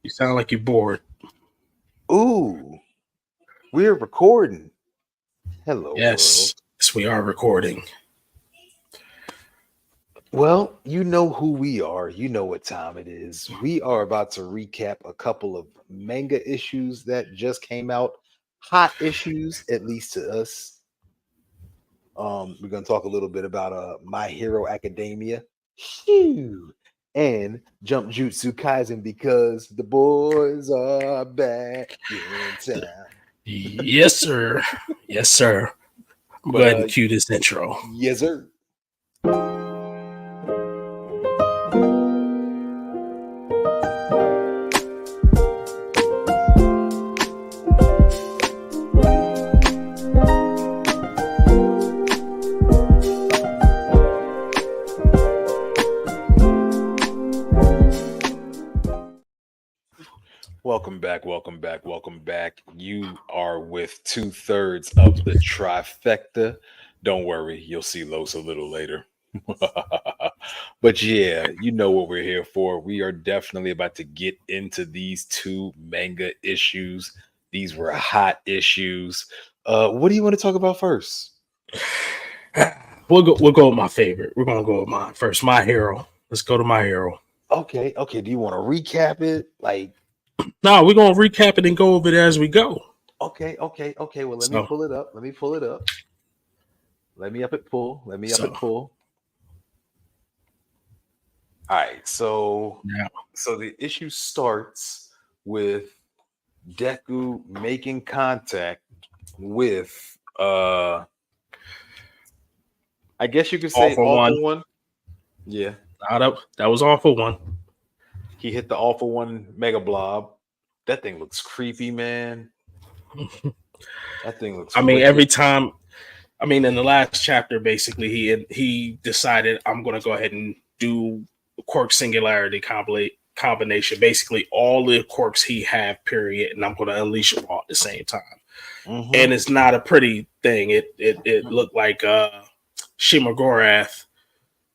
You sound like you're bored. Ooh, we're recording. Hello, Yes. world. Yes, we are recording. Well, you know who we are. You know what time it is. We are about to recap a couple of manga issues that just came out. Hot issues, at least to us. We're gonna talk a little bit about My Hero Academia. Phew. And Jump Jutsu Kaisen because the boys are back in town. Yes, sir. Yes, sir. I'm But go ahead and cue this intro. yes, sir. Welcome back, welcome back, welcome back. You are with 2/3 of the trifecta. Don't worry, you'll see Los a little later. But yeah, you know what we're here for. We are definitely about to get into these two manga issues. These were hot issues. What do you want to talk about first? We'll go with my favorite. We're gonna go with mine first. My Hero. Let's go to My Hero. Okay. Do you want to recap it? Like, No, we're gonna recap it and go over it as we go. okay. Well, let me So pull it up. Let me pull it up. Let me up it pull. Let me up it so pull. All right, now so the issue starts with Deku making contact with I guess you could all say for one. awful one. Yeah. That was all for one. He hit the awful one mega blob. That thing looks creepy, man. That thing looks I mean, wicked. every time. I mean, in the last chapter, basically, he decided I'm going to go ahead and do quirk singularity combination. Basically, all the quirks he have, period, and I'm going to unleash them all at the same time. Mm-hmm. And it's not a pretty thing. It looked like Shimagorath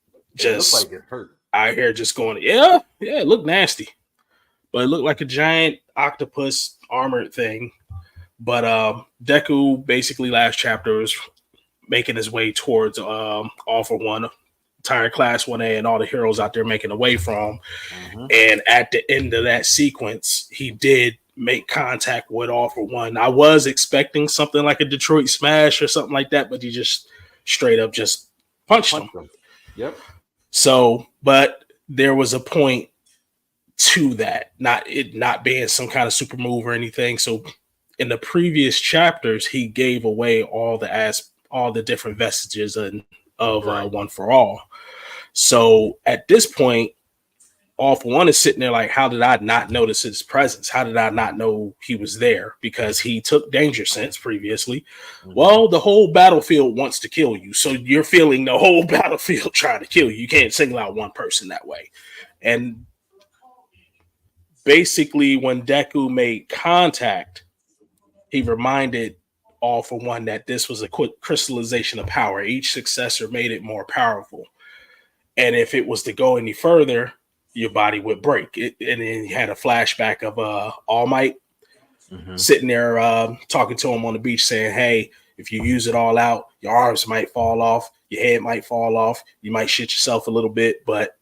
It looked just like it hurt. out here just going, yeah, it looked nasty, but it looked like a giant octopus armored thing. But Deku basically last chapter was making his way towards All for One, entire Class 1A, and all the heroes out there making away from. Mm-hmm. And at the end of that sequence, he did make contact with All for One. I was expecting something like a Detroit Smash or something like that, but he just straight up just punched him. Punch them. Yep. So, but there was a point to that, not being some kind of super move or anything. So in the previous chapters, he gave away all the different vestiges of Right. One for All. So at this point, All for One is sitting there like, how did I not notice his presence? How did I not know he was there? Because he took danger sense previously. Mm-hmm. Well, the whole battlefield wants to kill you. So you're feeling the whole battlefield trying to kill you. You can't single out one person that way. And basically, when Deku made contact, he reminded All for One that this was a quick crystallization of power. Each successor made it more powerful. And if it was to go any further, your body would break. And then he had a flashback of All Might Mm-hmm. sitting there talking to him on the beach saying, hey, if you use it all out, your arms might fall off, your head might fall off, you might shit yourself a little bit. But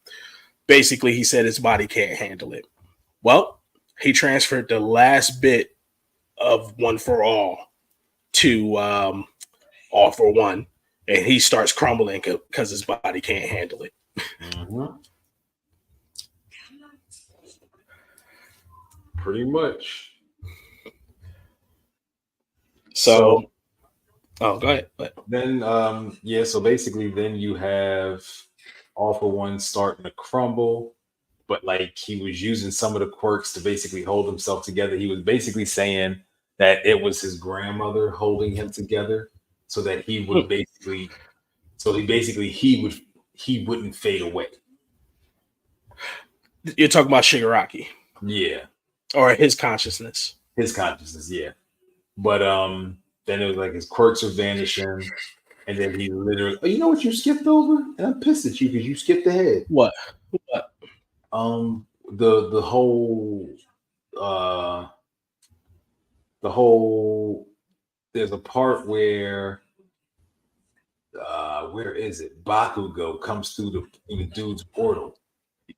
basically, he said his body can't handle it. Well, he transferred the last bit of One for All to All for One, and he starts crumbling because his body can't handle it. Mm-hmm. Pretty much. So oh, go ahead. But Then so basically then you have All for One starting to crumble, but like he was using some of the quirks to basically hold himself together. He was basically saying that it was his grandmother holding him together so that he would basically he wouldn't fade away. you're talking about Shigaraki Yeah. or his consciousness. His consciousness, yeah. But then it was like his quirks are vanishing. And then he literally, oh, you know what you skipped over? And I'm pissed at you because you skipped ahead. What? What? The whole the whole. There's a part where is it? Bakugo comes through the dude's portal.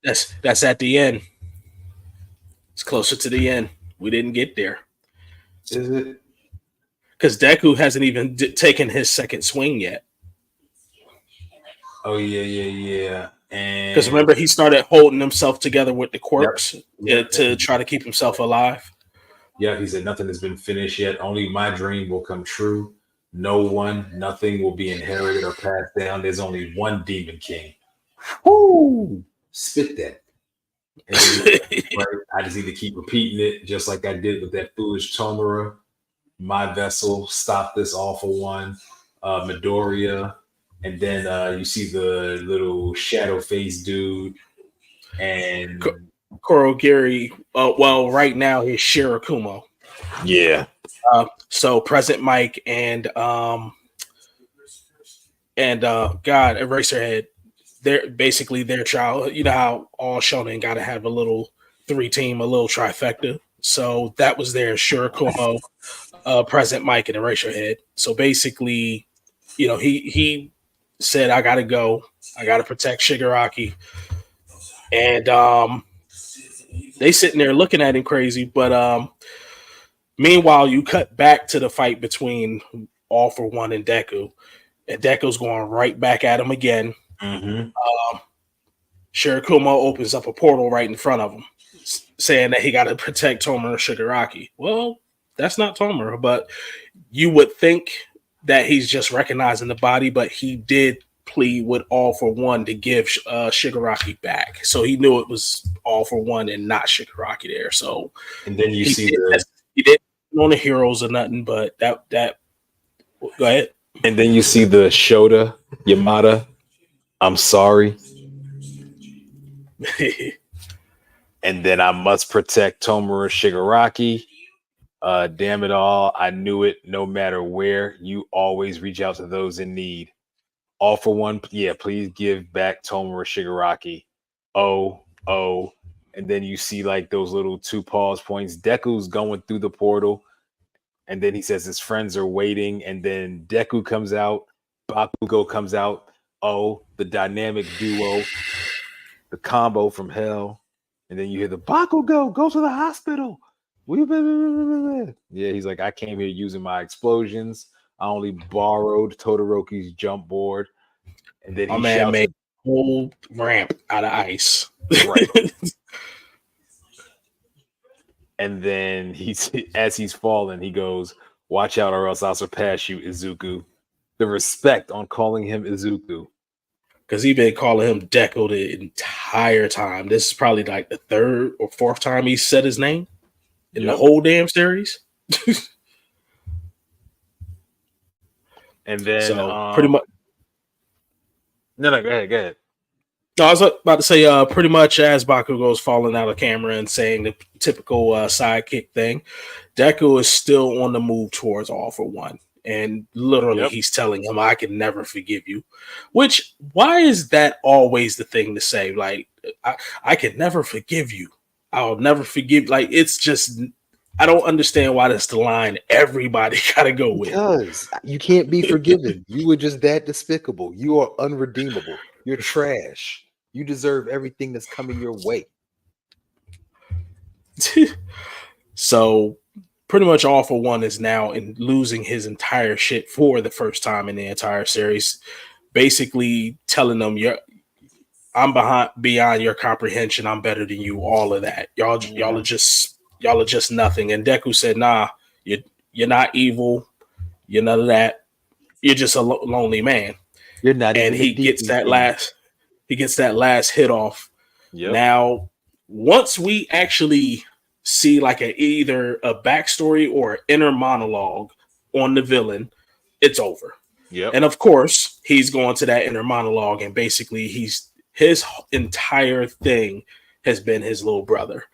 That's at the end. It's closer to the end. We didn't get there. Is it? Because Deku hasn't even taken his second swing yet. Oh yeah. And because remember he started holding himself together with the quirks Yep. to try to keep himself alive. Yeah, he said nothing has been finished yet. Only my dream will come true. Nothing will be inherited or passed down. There's only one Demon King. Whoo! Spit that. Right? I just need to keep repeating it, just like I did with that foolish Tomura. My vessel, stop this awful one. Midoriya. And then you see the little shadow face dude. And Kurogiri, well, right now he's Shirakumo. Yeah. So Present Mike and God, Eraserhead, they're basically their child. You know how all shonen gotta have a little 3-team, a little trifecta. So that was their Shirakumo, Present Mike, and Eraserhead. So basically, he said, I gotta go. I gotta protect Shigaraki. And they sitting there looking at him crazy, but meanwhile, you cut back to the fight between All for One and Deku Deku's going right back at him again. mm-hmm. Shirakumo opens up a portal right in front of him, saying that he got to protect Tomura Shigaraki. Well, that's not Tomura, but you would think that he's just recognizing the body, but he did plead with All for One to give Shigaraki back. So he knew it was All for One and not Shigaraki there. So, and then he didn't know the heroes or nothing, but that go ahead. And then you see the Shota Yamada. I'm sorry. And then I must protect Tomura Shigaraki. Damn it all. I knew it. No matter where, you always reach out to those in need. All for One, yeah, please give back Tomura Shigaraki. Oh. And then you see like those little 2 pause points. Deku's going through the portal. And then he says his friends are waiting. And then Deku comes out. Bakugo comes out. Oh, the dynamic duo. The combo from hell. And then you hear the Bakugo, go to the hospital. Yeah, he's like, I came here using my explosions. I only borrowed Todoroki's jump board. And then my man made a whole ramp out of ice. Right. And then as he's falling, he goes, watch out or else I'll surpass you, Izuku. The respect on calling him Izuku. Because he's been calling him Deku the entire time. This is probably like the 3rd or 4th time he said his name in the whole damn series. And then so pretty much. No, go ahead. No, I was about to say, pretty much as Bakugo's falling out of camera and saying the typical sidekick thing, Deku is still on the move towards All for One. And literally, he's telling him, I can never forgive you. Which, why is that always the thing to say? Like, I can never forgive you. I'll never forgive. Like, it's just, I don't understand why that's the line everybody got to go with. Because you can't be forgiven. You were just that despicable. You are unredeemable. You're trash. You deserve everything that's coming your way. So, pretty much All for One is now losing his entire shit for the first time in the entire series, basically telling them, I'm beyond your comprehension. I'm better than you. All of that. Y'all are just nothing. And Deku said, nah, you're not evil. You're none of that. You're just a lonely man. You're not. And he gets that last hit off. Yep. Now, once we actually see like either a backstory or an inner monologue on the villain, it's over. Yep. And of course, he's going to that inner monologue, and basically his entire thing has been his little brother.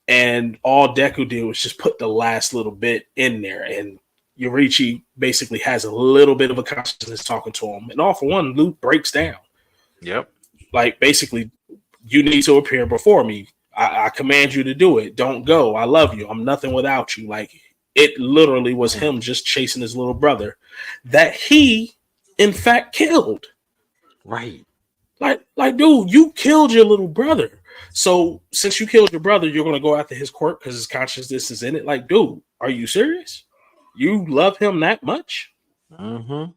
And all Deku did was just put the last little bit in there, and Yorichi basically has a little bit of a consciousness talking to him. And All for One, Luke breaks down. Yep. Like, basically, you need to appear before me. I command you to do it. Don't go. I love you. I'm nothing without you. Like, it literally was him just chasing his little brother that he, in fact, killed. Right. Like, dude, you killed your little brother. So since you killed your brother, you're gonna go after his quirk because his consciousness is in it. Like, dude, are you serious? You love him that much? Mm-hmm.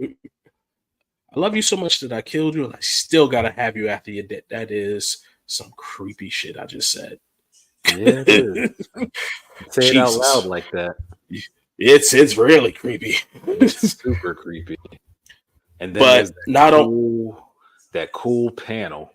I love you so much that I killed you, and I still gotta have you after you're dead. That is some creepy shit I just said. Yeah, it is. Say it out loud like that. It's really creepy. It's super creepy. And then But there's that cool panel.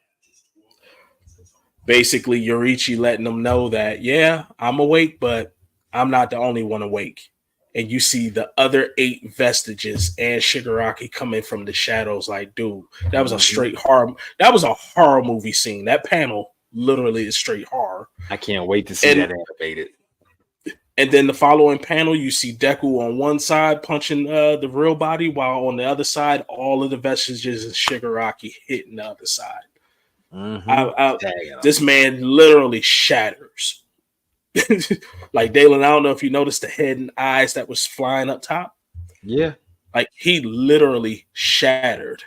Basically, Yorichi letting them know that, yeah, I'm awake, but I'm not the only one awake. And you see the other 8 vestiges and Shigaraki coming from the shadows. Like, dude, that was a straight horror. That was a horror movie scene. That panel literally is straight horror. I can't wait to see that animated. And then the following panel, you see Deku on one side punching the real body, while on the other side, all of the vestiges of Shigaraki hitting the other side. This man literally shatters. Like, Dalen, I don't know if you noticed the head and eyes that was flying up top. Yeah. Like, he literally shattered.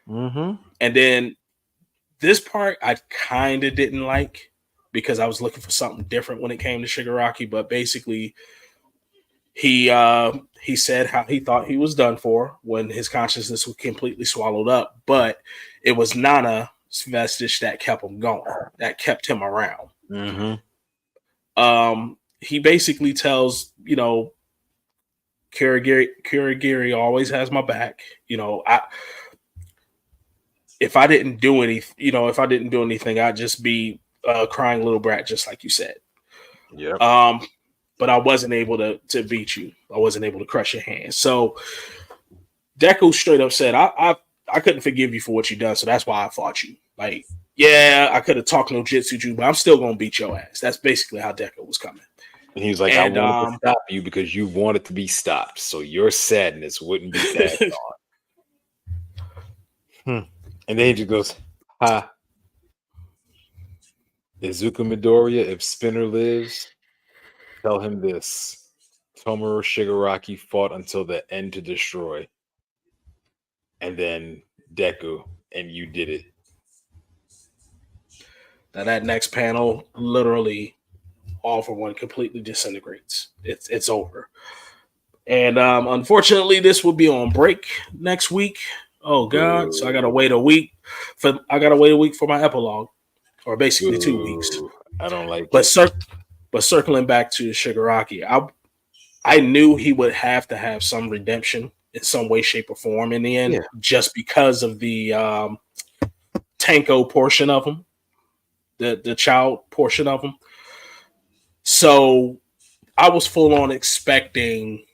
Mm-hmm. And then this part I kind of didn't like because I was looking for something different when it came to Shigaraki. But basically, he said how he thought he was done for when his consciousness was completely swallowed up. But it was Nana's vestige that kept him going, that kept him around. Mm-hmm. He basically tells, Kurogiri always has my back. If I didn't do anything, I'd just be a crying little brat, just like you said. Yeah. But I wasn't able to beat you. I wasn't able to crush your hand. So Deku straight up said, I couldn't forgive you for what you done, so that's why I fought you. Like, yeah, I could have talked no jitsu, but I'm still gonna beat your ass. That's basically how Deku was coming. And he was like, I wanted to stop you because you wanted to be stopped, so your sadness wouldn't be tagged on. And then he just goes, ha. Izuku Midoriya, if Spinner lives, tell him this. Tomura Shigaraki fought until the end to destroy. And then Deku, and you did it. Now that next panel, literally, All for One completely disintegrates. It's over. And unfortunately, this will be on break next week. Oh God! So I gotta wait a week for my epilogue, or basically 2 weeks. I don't like it. But circling back to Shigaraki, I knew he would have to have some redemption in some way, shape, or form in the end, just because of the Tanko portion of him, the child portion of him. So I was full on expecting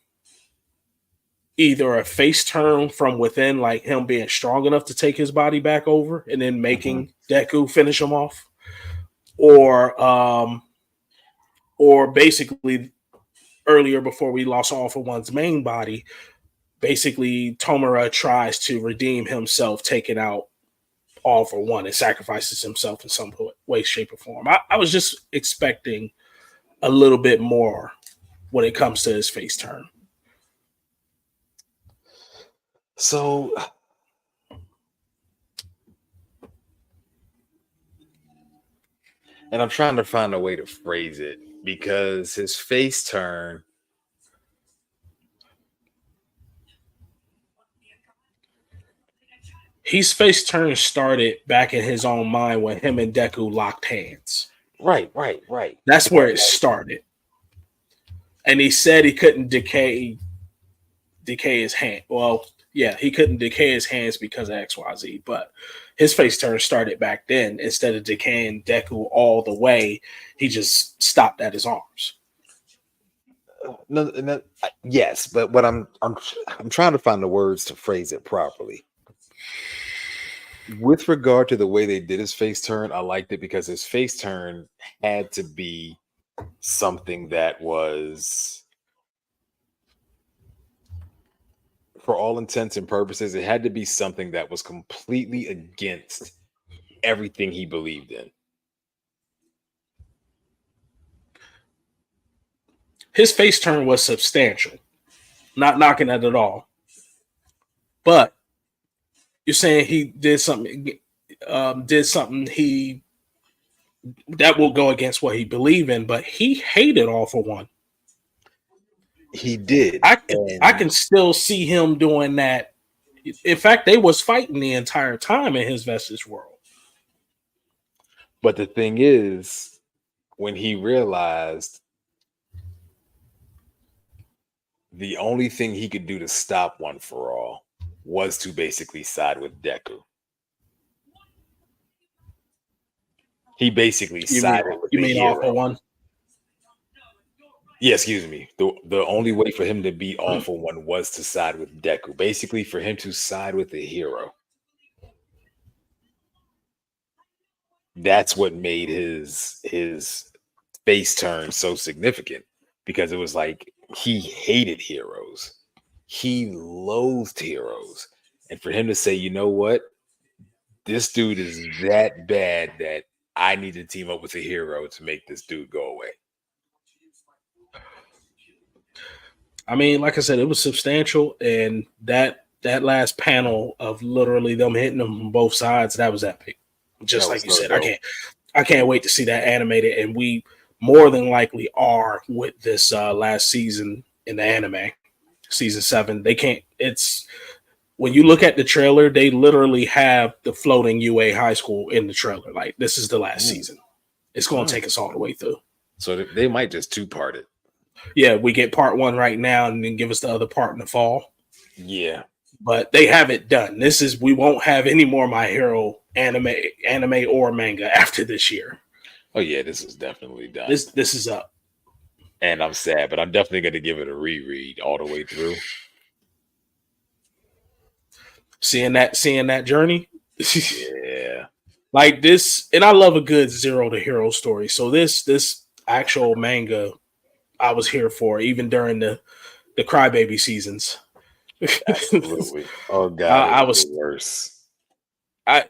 either a face turn from within, like him being strong enough to take his body back over and then making Deku finish him off, or basically earlier before we lost All for One's main body, basically Tomura tries to redeem himself, taking out All for One, and sacrifices himself in some way, shape, or form. I was just expecting a little bit more when it comes to his face turn. So, and I'm trying to find a way to phrase it, because his face turn, his face turn started back in his own mind when him and Deku locked hands. Right. That's where it started. And he said he couldn't decay his hand. Well, yeah, he couldn't decay his hands because of XYZ, but his face turn started back then. Instead of decaying Deku all the way, he just stopped at his arms. No, yes, but what I'm trying to find the words to phrase it properly. With regard to the way they did his face turn, I liked it because his face turn had to be something that was, for all intents and purposes, it had to be something that was completely against everything he believed in. his face turn was substantial. Not knocking that at all. But you're saying he did something he that will go against what he believed in, but he hated All for One. He did. I can still see him doing that. In fact, they was fighting the entire time in his Vestige world. But the thing is, when he realized the only thing he could do to stop One for All was to basically side with Deku. He basically sided with the hero. All for One? Yeah, excuse me. The only way for him to beat All for One was to side with Deku. Basically, for him to side with the hero. That's what made his face turn so significant, because it was like he hated heroes. He loathed heroes. And for him to say, you know what? This dude is that bad that I need to team up with a hero to make this dude go away. I mean, like I said, it was substantial, and that last panel of literally them hitting them from both sides, that was epic. Just like you said, I can't wait to see that animated, and we more than likely are with this last season in the anime, season 7. They can't. It's when you look at the trailer, they literally have the floating UA high school in the trailer. Like, this is the last season. It's going to take us all the way through. So they might just two-part it. Yeah, we get part 1 right now, and then give us the other part in the fall. Yeah. But they have it done. We won't have any more My Hero anime or manga after this year. Oh yeah, this is definitely done. This is up. And I'm sad, but I'm definitely going to give it a reread all the way through. Seeing that journey. Yeah. Like this, and I love a good zero to hero story. So this actual manga I was here for, even during the crybaby seasons. Absolutely. Oh God, I was worse. I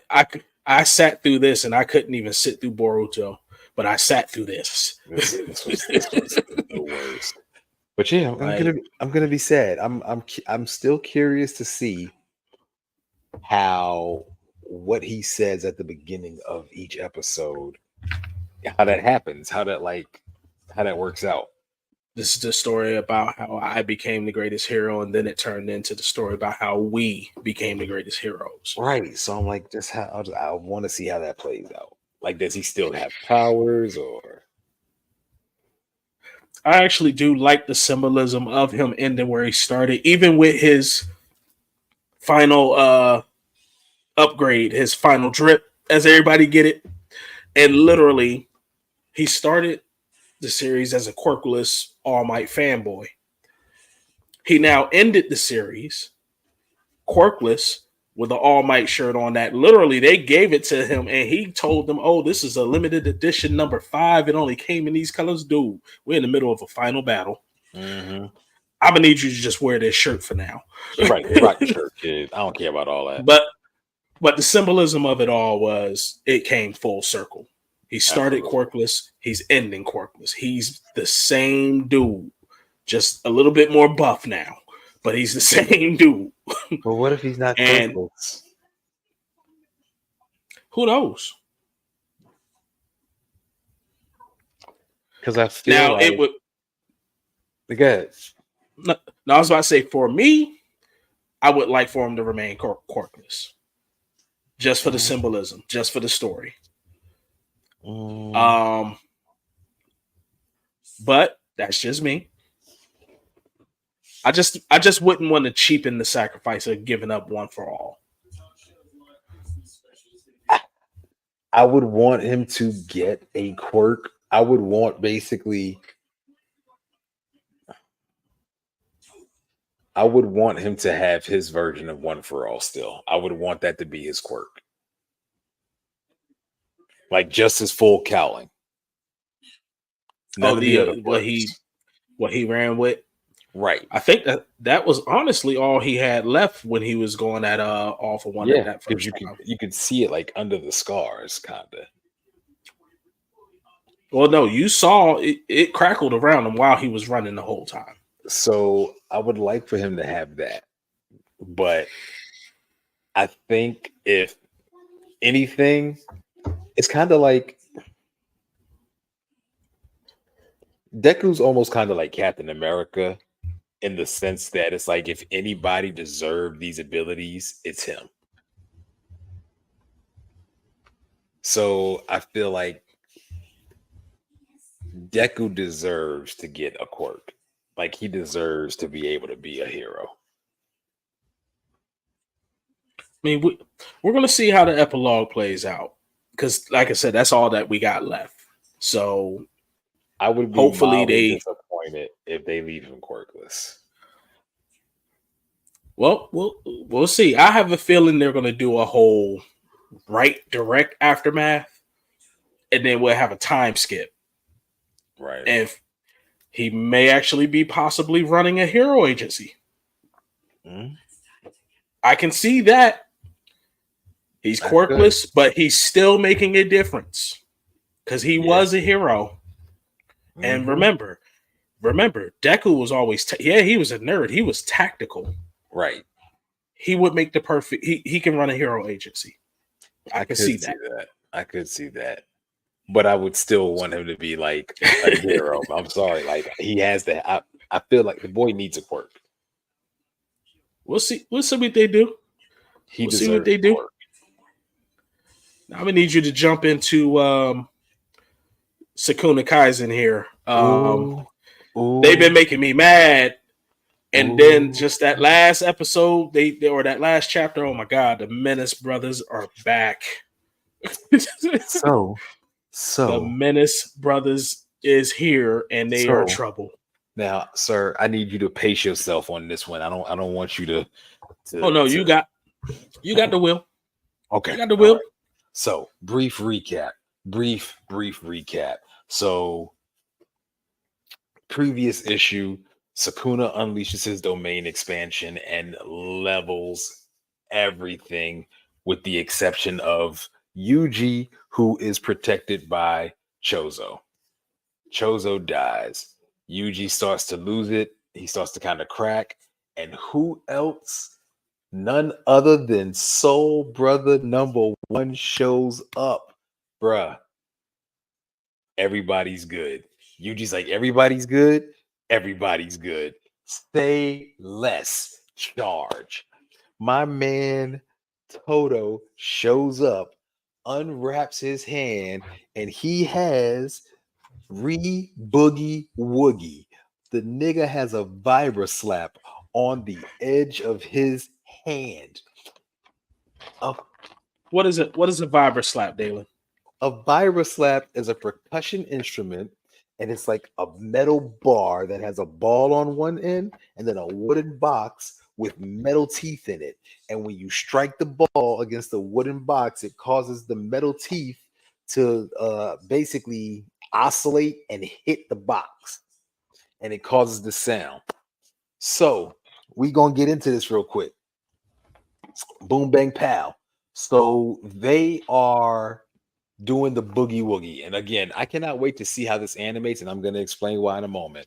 sat through this, and I couldn't even sit through Boruto, but I sat through this. This was the worst. But yeah, I'm gonna be sad. I'm still curious to see what he says at the beginning of each episode, how that happens, how that works out. This is the story about how I became the greatest hero, and then it turned into the story about how we became the greatest heroes. Right. So I'm like, I want to see how that plays out. Like, does he still have powers, or? I actually do like the symbolism of him ending where he started, even with his final upgrade, his final drip, as everybody get it. And literally, he started the series as a quirkless All Might fanboy. He now ended the series quirkless with an All Might shirt on that. Literally, they gave it to him, and he told them, "Oh, this is a limited edition number 5. It only came in these colors." Dude, we're in the middle of a final battle. Mm-hmm. I'm gonna need you to just wear this shirt for now. Right, rock the shirt, kid. I don't care about all that. But the symbolism of it all was it came full circle. He started quirkless. He's ending quirkless. He's the same dude, just a little bit more buff now, but he's the same dude. But what if he's not quirkless? Who knows? Because I feel now like it would. Good. No, I was about to say, for me, I would like for him to remain quirkless, just for the symbolism, just for the story. But that's just me. I just wouldn't want to cheapen the sacrifice of giving up One for All. I would want him to get a quirk. I would want him to have his version of One for All still. I would want that to be his quirk. Like just his full cowling. What he ran with. Right. I think that was honestly all he had left when he was going at All for One. Yeah, that first you could see it like under the scars, kinda. Well, no, you saw it crackled around him while he was running the whole time. So I would like for him to have that. But I think if anything, it's kind of like Deku's almost kind of like Captain America in the sense that it's like if anybody deserved these abilities, it's him. So I feel like Deku deserves to get a quirk. Like he deserves to be able to be a hero. I mean, we're going to see how the epilogue plays out because, like I said, that's all that we got left. So I would be hopefully mildly they. disappointed if they leave him quirkless. Well, we'll see. I have a feeling they're going to do a whole direct aftermath, and then we'll have a time skip. Right. And he may actually be possibly running a hero agency. Mm-hmm. I can see that. He's quirkless, but he's still making a difference because he was a hero. Mm-hmm. And remember, Deku was always he was a nerd. He was tactical. Right. He would make the perfect. He can run a hero agency. I could see that. I could see that. But I would still want him to be like a hero. I'm sorry. Like he has that. I feel like the boy needs a quirk. We'll see. We'll see what they do. We'll see what they do. Quirk. Now, I'm gonna need you to jump into Sakuna Kaisen here. Ooh. They've been making me mad. And then just that last episode, or that last chapter, oh my God, the Menace brothers are back. So the Menace brothers is here and they are trouble. Now, sir, I need you to pace yourself on this one. I don't want you to oh no, you got the will. Okay. You got the will. Right. So brief recap. So previous issue, Sakuna unleashes his domain expansion and levels everything with the exception of Yuji, who is protected by Chozo. Chozo dies. Yuji starts to lose it. He starts to kind of crack. And who else? None other than Soul Brother #1 shows up. Bruh. Everybody's good. Yuji's like, everybody's good. Everybody's good. Say less. Charge. My man Toto shows up, unwraps his hand, and he has Boogie Woogie. The nigga has a vibra slap on the edge of his hand. What is it? What is a vibra slap, Dalen? A vibra slap is a percussion instrument, and it's like a metal bar that has a ball on one end and then a wooden box with metal teeth in it. And when you strike the ball against the wooden box, it causes the metal teeth to basically oscillate and hit the box. And it causes the sound. So we're going to get into this real quick. Boom, bang, pow. So they are doing the boogie woogie. And again, I cannot wait to see how this animates, and I'm going to explain why in a moment.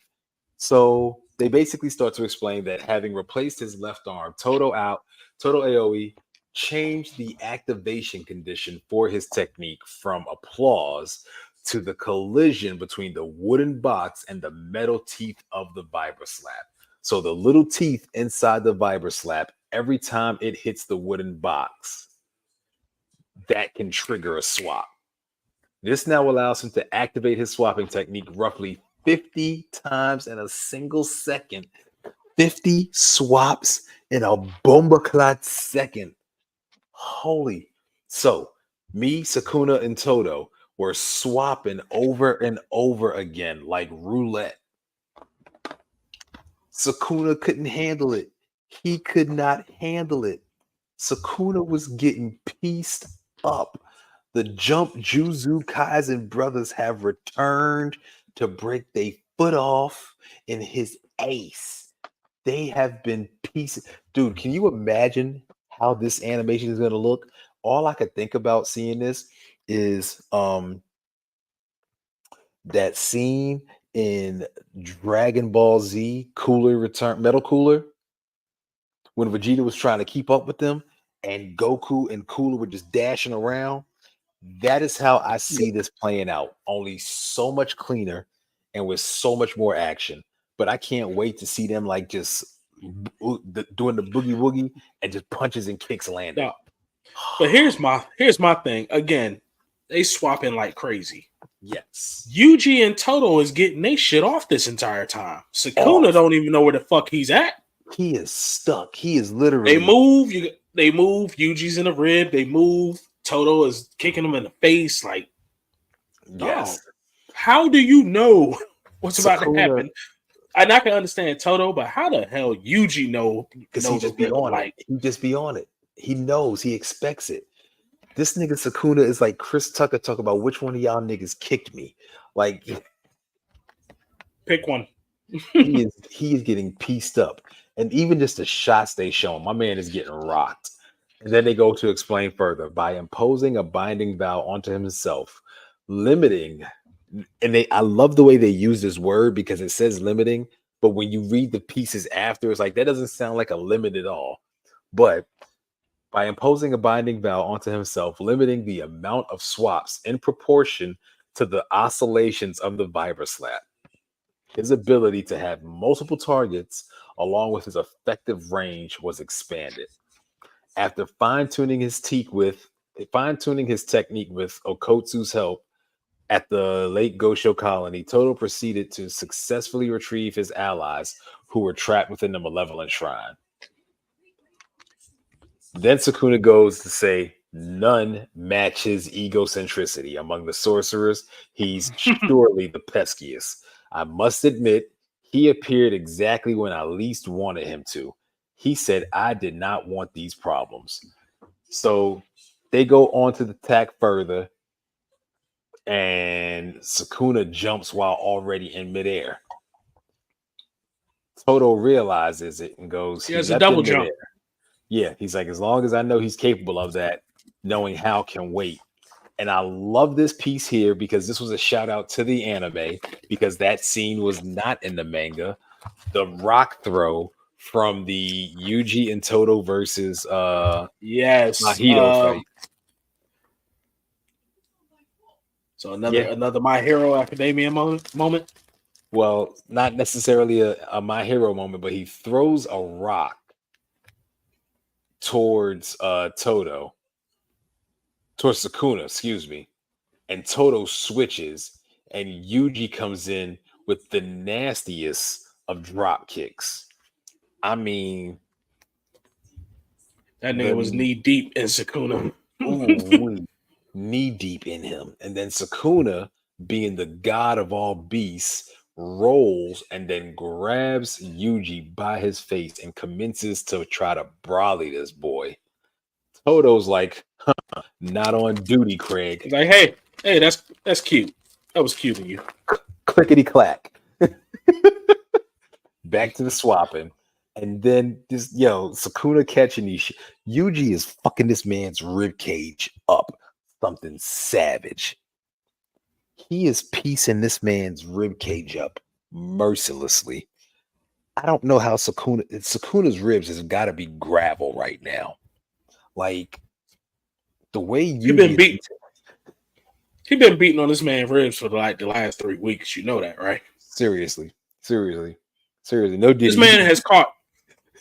So they basically start to explain that having replaced his left arm, Toto AoE changed the activation condition for his technique from applause to the collision between the wooden box and the metal teeth of the vibra slap. So the little teeth inside the vibra slap, every time it hits the wooden box, that can trigger a swap. This now allows him to activate his swapping technique roughly 50 times in a single second. 50 swaps in a bombaclat second. Holy. So, me, Sakuna, and Toto were swapping over and over again like roulette. Sakuna couldn't handle it. He could not handle it. Sakuna was getting pieced up. The Jump Juzu Kaisen brothers have returned to break their foot off in his ace. They have been pieces. Dude, can you imagine how this animation is going to look? All I could think about seeing this is that scene in Dragon Ball Z Cooler Return Metal Cooler when Vegeta was trying to keep up with them and Goku and Cooler were just dashing around. That is how I see this playing out, only so much cleaner and with so much more action. But I can't wait to see them like just doing the boogie woogie and just punches and kicks landing. No. But here's my thing. Again, they swapping like crazy. Yes. Yuji and Toto is getting they shit off this entire time. Sukuna don't even know where the fuck he's at. He is stuck. He is literally. They move. Yuji's in the rib. They move. Toto is kicking him in the face. Like, yes. How do you know what's about to happen? I can understand Toto, but how the hell Yuji know? Because he just be on it. He just be on it. He knows. He expects it. This nigga Sukuna is like Chris Tucker talk about which one of y'all niggas kicked me. Like, pick one. he is getting pieced up. And even just the shots they show him, my man is getting rocked. And then they go to explain further by imposing a binding vow onto himself, limiting. And I love the way they use this word because it says limiting, but when you read the pieces after, it's like that doesn't sound like a limit at all. But by imposing a binding vow onto himself, limiting the amount of swaps in proportion to the oscillations of the vibroslap. His ability to have multiple targets along with his effective range was expanded. After fine-tuning his technique with Okotsu's help at the Lake Gosho colony, Toto proceeded to successfully retrieve his allies who were trapped within the Malevolent Shrine. Then Sukuna goes to say, none match his egocentricity. Among the sorcerers, he's surely the peskiest. I must admit, he appeared exactly when I least wanted him to. He said, I did not want these problems. So they go on to the attack further, and Sukuna jumps while already in midair. Toto realizes it and goes, he has a double jump. Yeah, he's like, as long as I know he's capable of that, knowing how can wait. And I love this piece here because this was a shout out to the anime because that scene was not in the manga. The rock throw from the Yuji and Toto versus Mahito fight. So another My Hero Academia moment. Well, not necessarily a My Hero moment, but he throws a rock towards Sukuna, excuse me, and Toto switches, and Yuji comes in with the nastiest of drop kicks. I mean, that nigga was knee deep in Sukuna. Knee deep in him, and then Sukuna, being the god of all beasts, rolls and then grabs Yuji by his face and commences to try to brolly this boy. Toto's like, not on duty, Craig. He's like, hey, that's cute. That was cute of you. Clickety clack. Back to the swapping. And then Sukuna catching these Yuji is fucking this man's rib cage up. Something savage. He is piecing this man's rib cage up mercilessly. I don't know how Sukuna's ribs has got to be gravel right now. Like the way He been beating on this man's ribs for like the last 3 weeks. You know that, right? Seriously. No, this man has caught.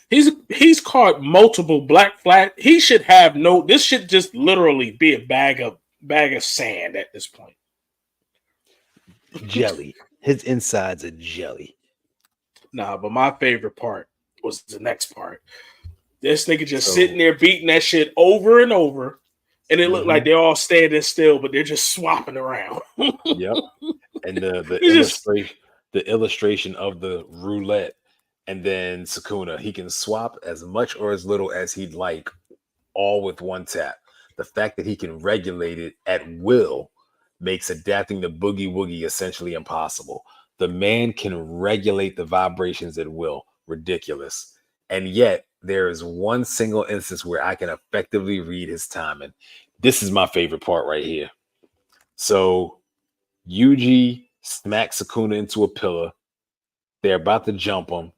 He's caught multiple black flat. He should have this should just literally be a bag of sand at this point. Jelly. His insides are jelly. Nah, but my favorite part was the next part. This nigga just sitting there beating that shit over and over, and it looked like they're all standing still, but they're just swapping around. Yep. And the illustration of the roulette, and then Sukuna, he can swap as much or as little as he'd like, all with one tap. The fact that he can regulate it at will makes adapting the boogie woogie essentially impossible. The man can regulate the vibrations at will. Ridiculous. And yet there is one single instance where I can effectively read his timing. This is my favorite part right here. So Yuji smacks Sukuna into a pillar. They're about to jump him.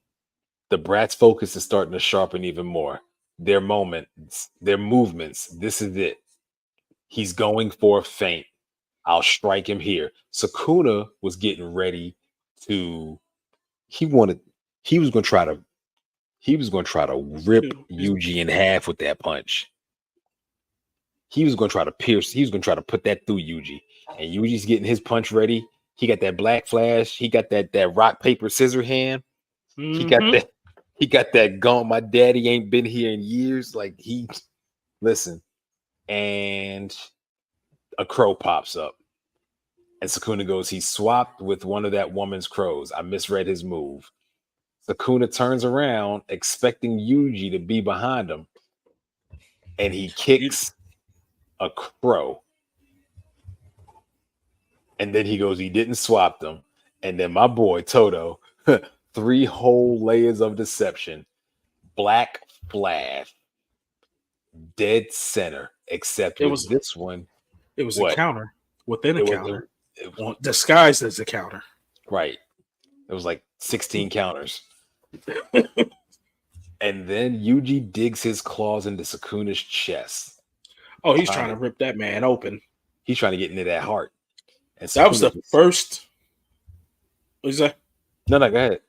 The brat's focus is starting to sharpen even more. Their moments, their movements. This is it. He's going for a feint. I'll strike him here. Sukuna was getting ready to. He was going to try to. He was going to try to rip Yuji in half with that punch. He was going to try to pierce. He was going to try to put that through Yuji. And Yuji's getting his punch ready. He got that black flash. He got that rock paper scissor hand. Mm-hmm. He got that gone. My daddy ain't been here in years. Like listen, and a crow pops up, and Sukuna goes, he swapped with one of that woman's crows. I misread his move. Sukuna turns around, expecting Yuji to be behind him, and he kicks a crow. And then he goes, he didn't swap them. And then my boy Toto, 3 whole layers of deception, black flash, dead center, except this one. It was a counter within a counter. Disguised as a counter. Right. It was like 16 counters. And then Yuji digs his claws into Sukuna's chest. Oh, he's trying to rip that man open. He's trying to get into that heart. And that was the first. What is that? No, go ahead.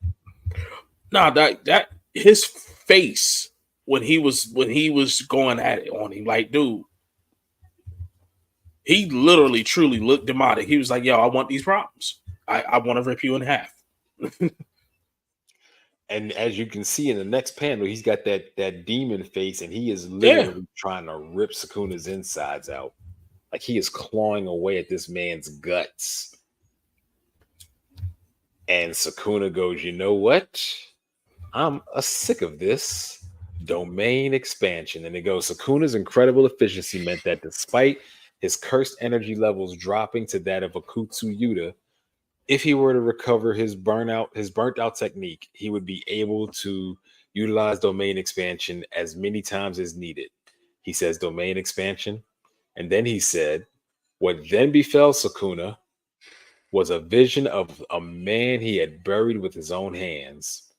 No, that his face when he was going at it on him, like, dude, he literally truly looked demonic. He was like, yo, I want these problems. I want to rip you in half. And as you can see in the next panel, he's got that demon face, and he is literally trying to rip Sukuna's insides out. Like, he is clawing away at this man's guts. And Sukuna goes, you know what? I'm sick of this. Domain expansion. And it goes, Sukuna's incredible efficiency meant that despite his cursed energy levels dropping to that of Akutsu Yuta, if he were to recover his burnt out technique, he would be able to utilize domain expansion as many times as needed. He says domain expansion. And then he said, what then befell Sukuna was a vision of a man he had buried with his own hands,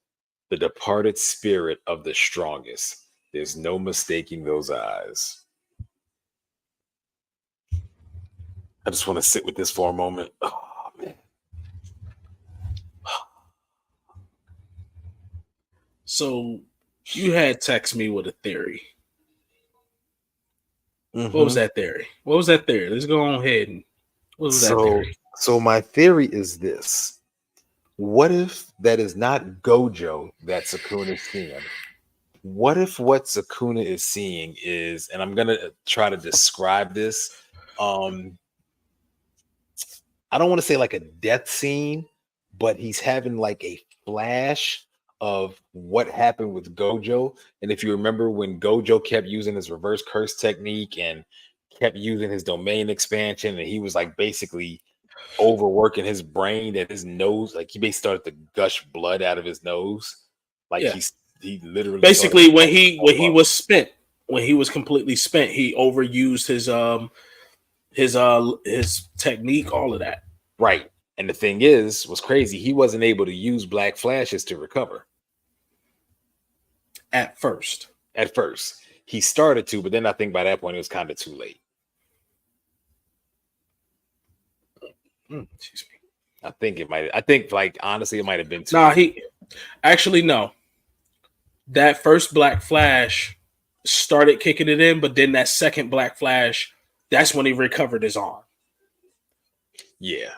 the departed spirit of the strongest. There's no mistaking those eyes. I just want to sit with this for a moment. Oh, man. So you had text me with a theory. Mm-hmm. What was that theory? Let's go on ahead. What was that theory? So my theory is this. What if that is not Gojo that Sukuna is seeing? What if what Sukuna is seeing is, and I'm going to try to describe this. I don't want to say like a death scene, but he's having like a flash of what happened with Gojo. And if you remember when Gojo kept using his reverse curse technique and kept using his domain expansion, and he was like basically overworking his brain at his nose, like he basically started to gush blood out of his nose. Like he literally basically when he was completely spent, he overused his technique, all of that. Right. And the thing was crazy. He wasn't able to use black flashes to recover. At first. He started to, but then I think by that point it was kind of too late. Excuse me. I think like honestly it might have been too late. No. That first black flash started kicking it in, but then that second black flash, that's when he recovered his arm. Yeah.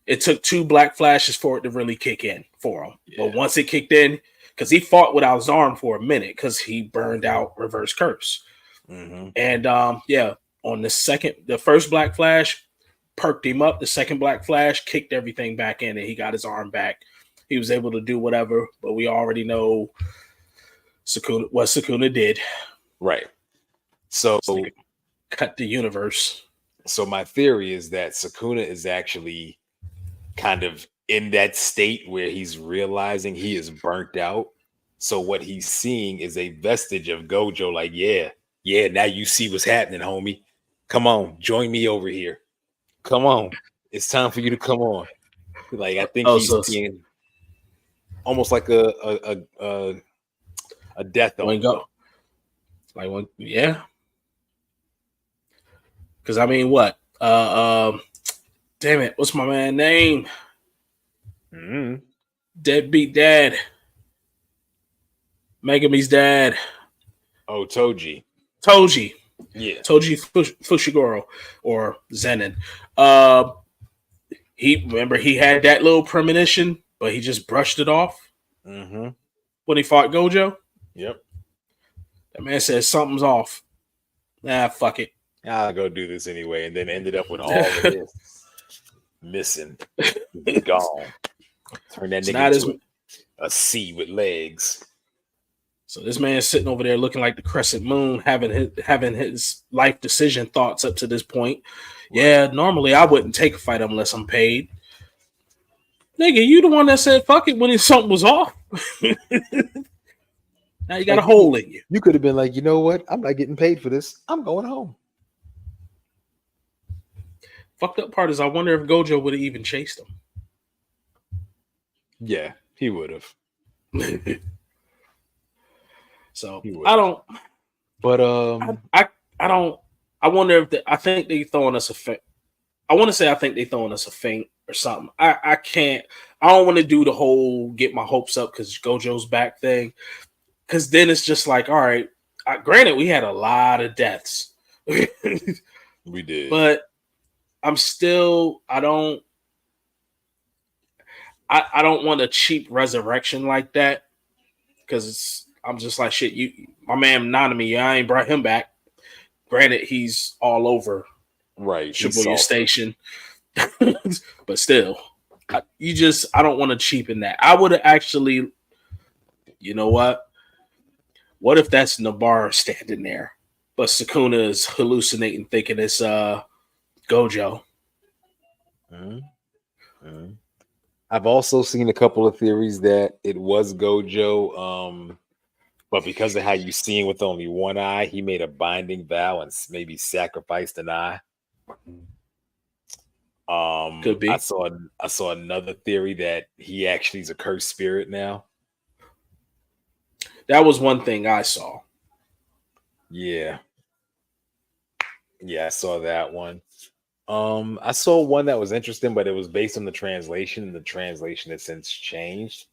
It took 2 black flashes for it to really kick in for him. Yeah. But once it kicked in, because he fought without his arm for a minute because he burned out reverse curse. Mm-hmm. And on the first black flash perked him up. The second black flash kicked everything back in, and he got his arm back. He was able to do whatever, but we already know what Sukuna did. Right. So cut the universe. So my theory is that Sukuna is actually kind of in that state where he's realizing he is burnt out. So what he's seeing is a vestige of Gojo, like, yeah, now you see what's happening, homie. Come on, join me over here. Come on. It's time for you to come on. Like I think Oh, he's so seeing almost like a death when omen. go like when yeah. Because I mean, what? Damn it, what's my man name? Mm-hmm. Deadbeat dad, Megami's dad, Oh, Toji. Toji, Yeah. Toji Fushiguro or Zenin. Uh, he had that little premonition, but he just brushed it off Mm-hmm. when he fought Gojo. Yep. That man says something's off. Nah, fuck it. I'll go do this anyway, and then ended up with all of this missing, gone. Turn that So nigga now this, into a C with legs. so this man is sitting over there looking like the crescent moon, having his life decision thoughts up to this point. Right. Yeah, normally I wouldn't take a fight unless I'm paid. Nigga, you the one that said fuck it when something was off. Now you got a hole in you. You could have been like, you know what? I'm not getting paid for this. I'm going home. Fucked up part is I wonder if Gojo would have even chased him. Yeah, he would have. So I don't. But I don't. I wonder if I think they throwing us a feint. I want to say I think they throwing us a feint or something. I can't. I don't want to do the whole get my hopes up because Gojo's back thing. Because then it's just like, all right. Granted, we had a lot of deaths. We did, but I'm still. I don't want a cheap resurrection like that because I'm just like shit. My man Nanami, I ain't brought him back. Granted, he's all over, right? Shibuya Station, but still, I don't want to cheapen that. I would have actually, you know what? What if that's Nobara standing there, but Sukuna is hallucinating, thinking it's Gojo? Mm-hmm. Mm-hmm. I've also seen a couple of theories that it was Gojo, but because of how you see him with only one eye, he made a binding vow and maybe sacrificed an eye. Could be. I saw another theory that he actually is a cursed spirit now. That was one thing I saw. Yeah, I saw that one. I saw one that was interesting, but it was based on the translation, and the translation has since changed.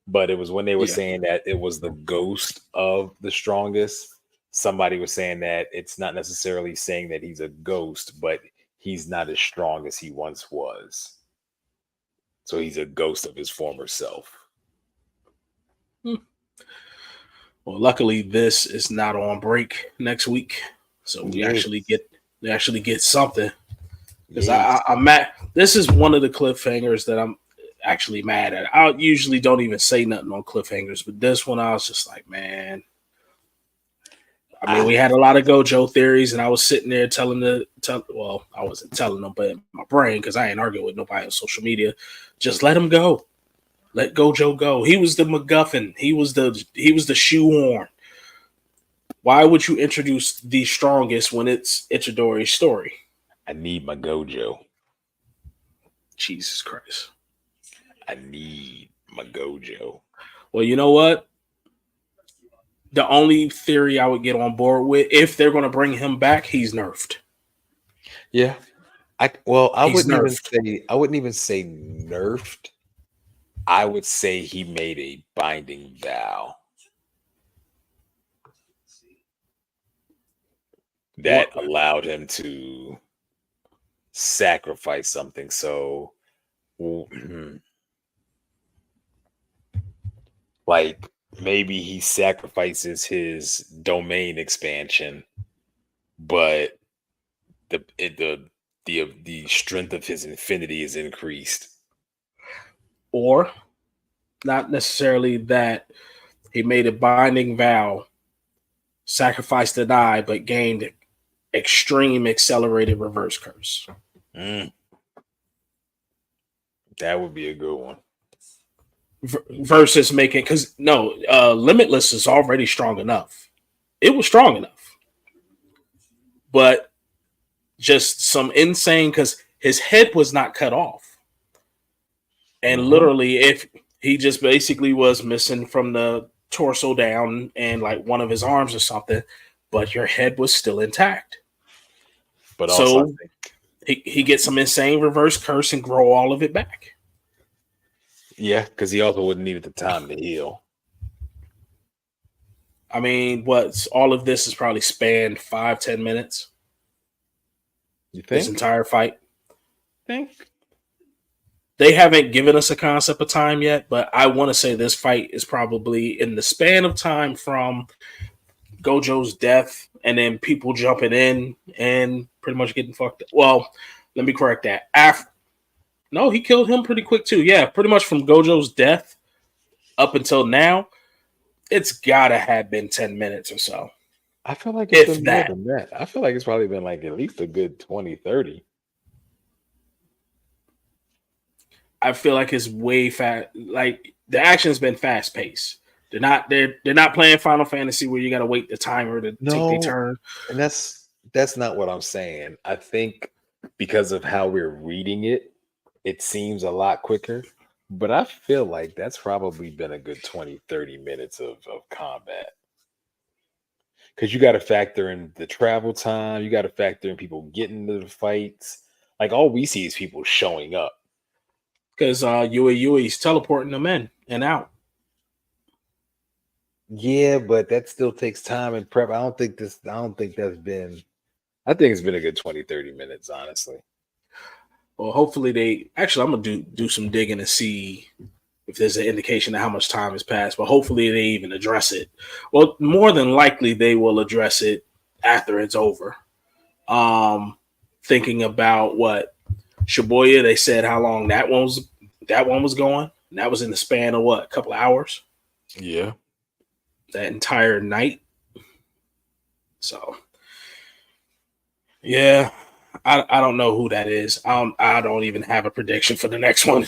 But it was when they were saying that it was the ghost of the strongest. Somebody was saying that it's not necessarily saying that he's a ghost, but he's not as strong as he once was. So he's a ghost of his former self. Well, luckily this is not on break next week, so we actually get something. Because I'm mad. This is one of the cliffhangers that I'm actually mad at. I usually don't even say nothing on cliffhangers, but this one I was just like, man. I mean, we had a lot of Gojo theories, and I was sitting there well, I wasn't telling them, but in my brain, because I ain't arguing with nobody on social media, just let him go. Let Gojo go. He was the MacGuffin. He was the shoehorn. Why would you introduce the strongest when it's Itadori's story? I need my Gojo. Jesus Christ. I need my Gojo. Well, you know what? The only theory I would get on board with, if they're going to bring him back, he's nerfed. Yeah. I wouldn't even say nerfed. I would say he made a binding vow that allowed him to sacrifice something. So, like maybe he sacrifices his domain expansion, but the strength of his infinity is increased. Or not necessarily that he made a binding vow, sacrificed an eye, but gained extreme accelerated reverse curse. That would be a good one. Versus making, because Limitless is already strong enough. It was strong enough. But just some insane, because his head was not cut off. And literally, if he just basically was missing from the torso down and like one of his arms or something, but your head was still intact. But also, I So think, he gets some insane reverse curse and grow all of it back. yeah, because he also wouldn't need the time to heal. I mean, what's all of this is probably spanned 5-10 minutes. You This think? entire fight. Think? They haven't given us a concept of time yet, but I want to say this fight is probably in the span of time from Gojo's death and then people jumping in and pretty much getting fucked up. Well, let me correct that. No, he killed him pretty quick too. Yeah, pretty much from Gojo's death up until now, it's gotta have been 10 minutes or so. I feel like it's If been that. more than that. I feel like it's probably been like at least a good 20, 30. I feel like it's way fast. Like the action's been fast paced. They're not playing Final Fantasy where you gotta wait the timer to take their turn. And that's not what I'm saying. I think because of how we're reading it, it seems a lot quicker. But I feel like that's probably been a good 20, 30 minutes of combat. Because you got to factor in the travel time. You got to factor in people getting to the fights. Like all we see is people showing up. Because Yui's teleporting them in and out. Yeah, but that still takes time and prep. I think it's been a good 20, 30 minutes, honestly. Well, hopefully I'm gonna do some digging to see if there's an indication of how much time has passed, but hopefully they even address it. Well, more than likely they will address it after it's over. Thinking about what Shibuya, they said how long that one was going. And that was in the span of what, a couple of hours? Yeah. That entire night. So yeah. I don't know who that is. I don't even have a prediction for the next one.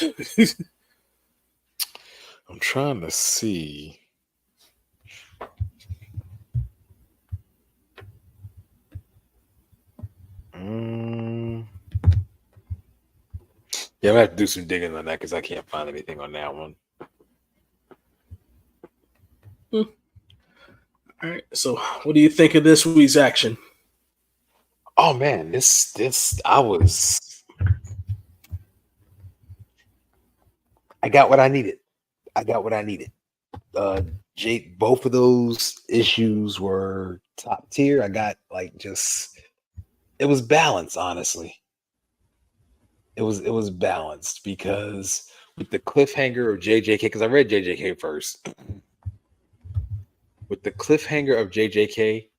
I'm trying to see. Yeah, I'm gonna have to do some digging on that because I can't find anything on that one. All right. So, what do you think of this week's action? Oh man, I got what I needed. Both of those issues were top tier. I got it was balanced, honestly. It was balanced because with the cliffhanger of JJK, because I read JJK first. With the cliffhanger of JJK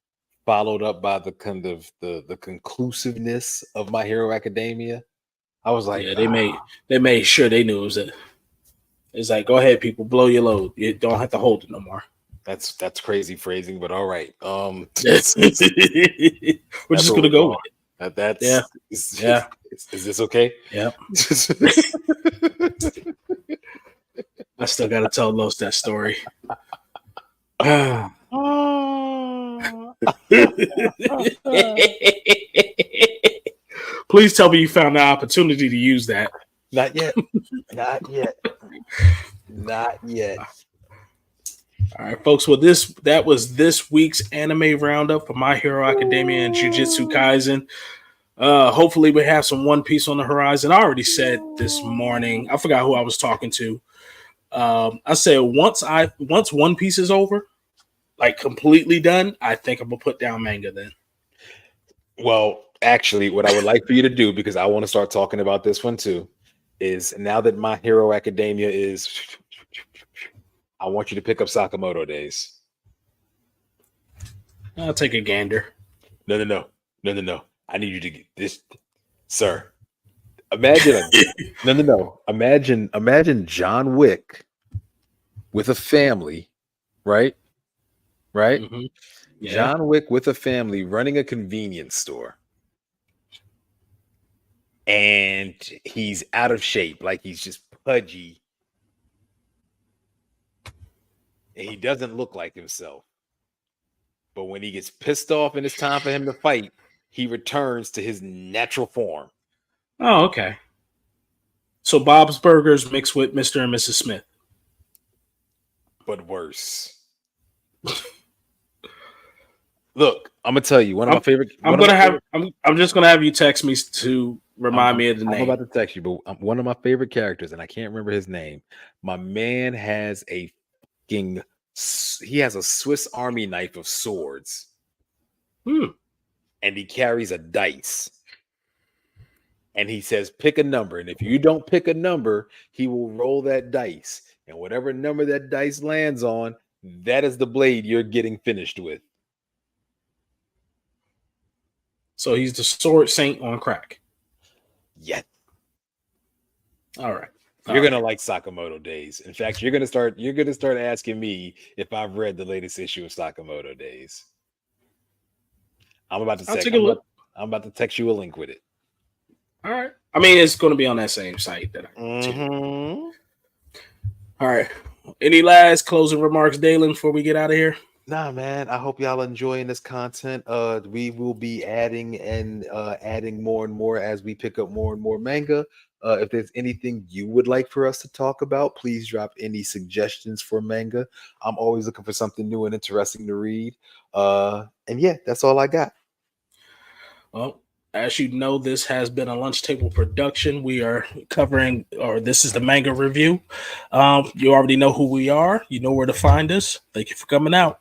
followed up by the kind of the conclusiveness of My Hero Academia, I was like, yeah, they made sure they knew it's like, go ahead, people, blow your load. You don't have to hold it no more. That's crazy phrasing, but all right. We're just gonna go with it. Is this okay? Yeah. I still gotta tell Los that story. Please tell me you found the opportunity to use that. Not yet. All right, folks. Well, that was this week's anime roundup for My Hero Academia and Jujutsu Kaisen. Hopefully, we have some One Piece on the horizon. I already said this morning. I forgot who I was talking to. I said once One Piece is over, like completely done, I think I'm gonna put down manga then. Well, actually, what I would like for you to do, because I want to start talking about this one too, is now that My Hero Academia is, I want you to pick up Sakamoto Days. I'll take a gander. No. I need you to get this, sir. Imagine Imagine John Wick with a family, right? Mm-hmm. Yeah. John Wick with a family running a convenience store. And he's out of shape, like he's just pudgy. And he doesn't look like himself. But when he gets pissed off and it's time for him to fight, he returns to his natural form. Oh, okay. So Bob's Burgers mixed with Mr. and Mrs. Smith. But worse. Look, I'm gonna tell you one of my favorite. I'm just gonna have you text me to remind me of the name. I'm about to text you, but one of my favorite characters, and I can't remember his name. My man has a he has a Swiss Army knife of swords, and he carries a dice. And he says, pick a number. And if you don't pick a number, he will roll that dice. And whatever number that dice lands on, that is the blade you're getting finished with. So he's the sword saint on crack. Yeah. All right. You're gonna like Sakamoto Days. In fact, you're gonna start asking me if I've read the latest issue of Sakamoto Days. I'm about to take a look. I'm about to text you a link with it. All right. I mean, it's going to be on that same site that I. Mm-hmm. All right. Any last closing remarks, Dalen, before we get out of here? Nah, man. I hope y'all enjoying this content. We will be adding more and more as we pick up more and more manga. If there's anything you would like for us to talk about, please drop any suggestions for manga. I'm always looking for something new and interesting to read. And yeah, that's all I got. Well, as you know, this has been a Lunch Table production. We are covering, or this is the manga review. You already know who we are. You know where to find us. Thank you for coming out.